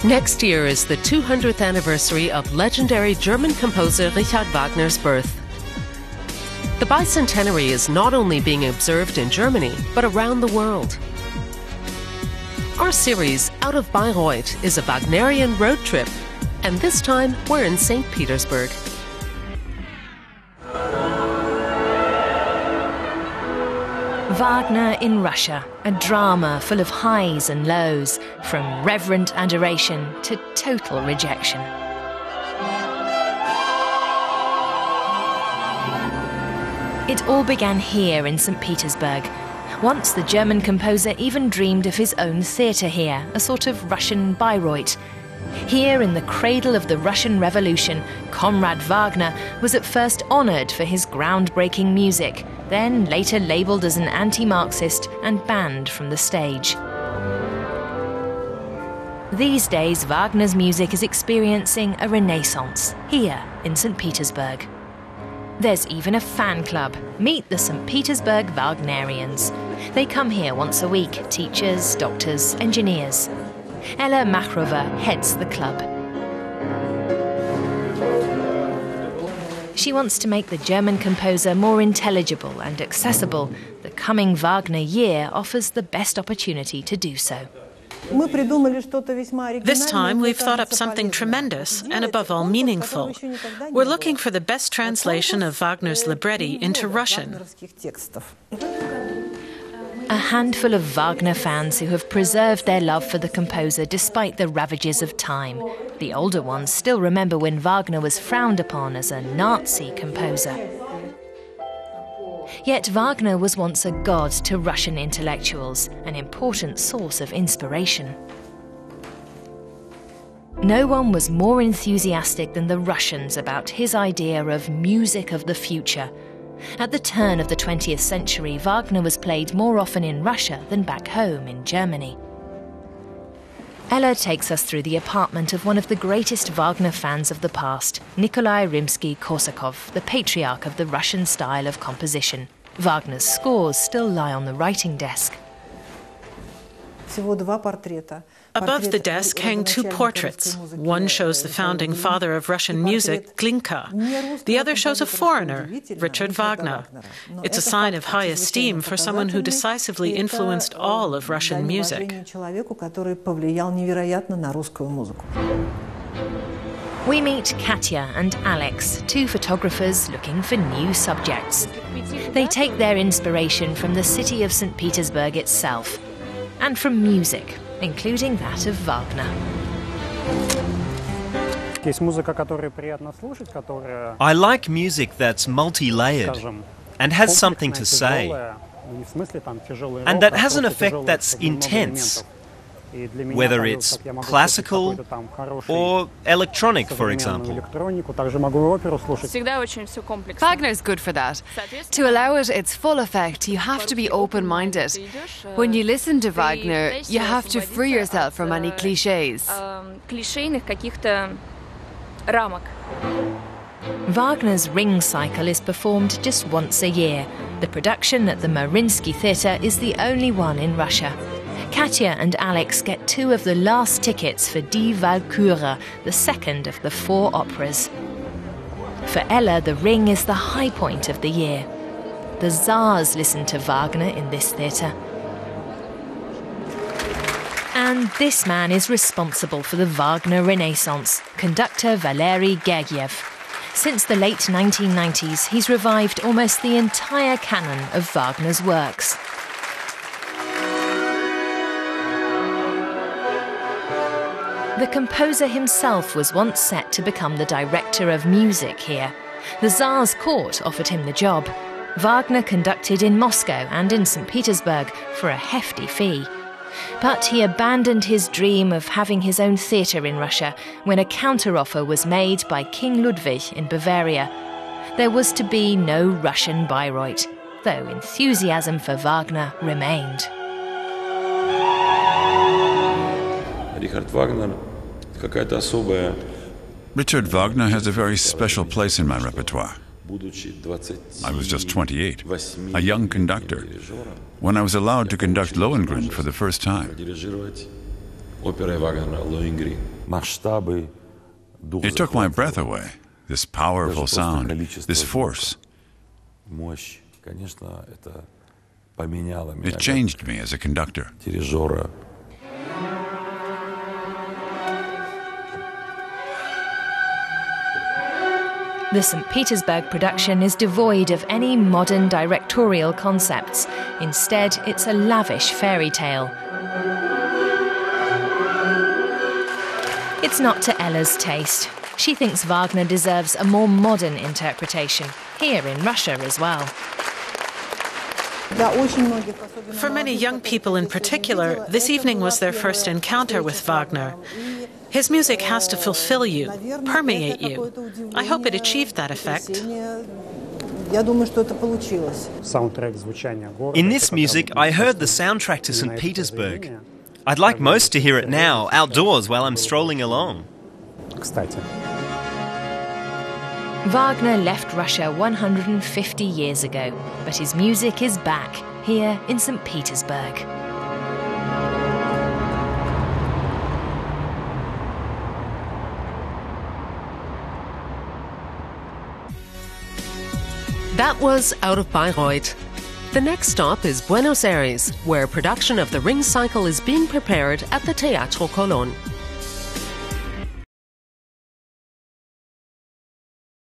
Next year is the 200th anniversary of legendary German composer Richard Wagner's birth. The bicentenary is not only being observed in Germany, but around the world. Our series, Out of Bayreuth, is a Wagnerian road trip, and this time we're in St. Petersburg. Wagner in Russia, a drama full of highs and lows, from reverent adoration to total rejection. It all began here in St. Petersburg. Once the German composer even dreamed of his own theatre here, a sort of Russian Bayreuth. Here, in the cradle of the Russian Revolution, Comrade Wagner was at first honoured for his groundbreaking music, then later labelled as an anti-Marxist and banned from the stage. These days, Wagner's music is experiencing a renaissance, here in St. Petersburg. There's even a fan club. Meet the St. Petersburg Wagnerians. They come here once a week, teachers, doctors, engineers. Ella Makhrova heads the club. She wants to make the German composer more intelligible and accessible. The coming Wagner year offers the best opportunity to do so. This time we've thought up something tremendous and above all meaningful. We're looking for the best translation of Wagner's libretti into Russian. A handful of Wagner fans who have preserved their love for the composer despite the ravages of time. The older ones still remember when Wagner was frowned upon as a Nazi composer. Yet Wagner was once a god to Russian intellectuals, an important source of inspiration. No one was more enthusiastic than the Russians about his idea of music of the future. At the turn of the 20th century, Wagner was played more often in Russia than back home in Germany. Ella takes us through the apartment of one of the greatest Wagner fans of the past, Nikolai Rimsky-Korsakov, the patriarch of the Russian style of composition. Wagner's scores still lie on the writing desk. Above the desk hang two portraits. One shows the founding father of Russian music, Glinka. The other shows a foreigner, Richard Wagner. It's a sign of high esteem for someone who decisively influenced all of Russian music. We meet Katya and Alex, two photographers looking for new subjects. They take their inspiration from the city of St. Petersburg itself, and from music, including that of Wagner. I like music that's multi-layered and has something to say, and that has an effect that's intense, whether it's classical or electronic, for example. Wagner's good for that. To allow it its full effect, you have to be open-minded. When you listen to Wagner, you have to free yourself from any clichés. Wagner's Ring Cycle is performed just once a year. The production at the Mariinsky Theatre is the only one in Russia. Katya and Alex get two of the last tickets for Die Walküre, the second of the 4 operas. For Ella, the Ring is the high point of the year. The Tsars listen to Wagner in this theatre. And this man is responsible for the Wagner Renaissance, conductor Valery Gergiev. Since the late 1990s, he's revived almost the entire canon of Wagner's works. The composer himself was once set to become the director of music here. The Tsar's court offered him the job. Wagner conducted in Moscow and in St. Petersburg for a hefty fee. But he abandoned his dream of having his own theatre in Russia when a counteroffer was made by King Ludwig in Bavaria. There was to be no Russian Bayreuth, though enthusiasm for Wagner remained. Richard Wagner has a very special place in my repertoire. I was just 28, a young conductor, when I was allowed to conduct Lohengrin for the first time. It took my breath away, this powerful sound, this force. It changed me as a conductor. The St. Petersburg production is devoid of any modern directorial concepts. Instead, it's a lavish fairy tale. It's not to Ella's taste. She thinks Wagner deserves a more modern interpretation, here in Russia as well. For many young people in particular, this evening was their first encounter with Wagner. His music has to fulfill you, permeate you. I hope it achieved that effect. In this music, I heard the soundtrack to St. Petersburg. I'd like most to hear it now, outdoors, while I'm strolling along. Wagner left Russia 150 years ago, but his music is back, here in St. Petersburg. That was Out of Bayreuth. The next stop is Buenos Aires, where production of The Ring Cycle is being prepared at the Teatro Colón.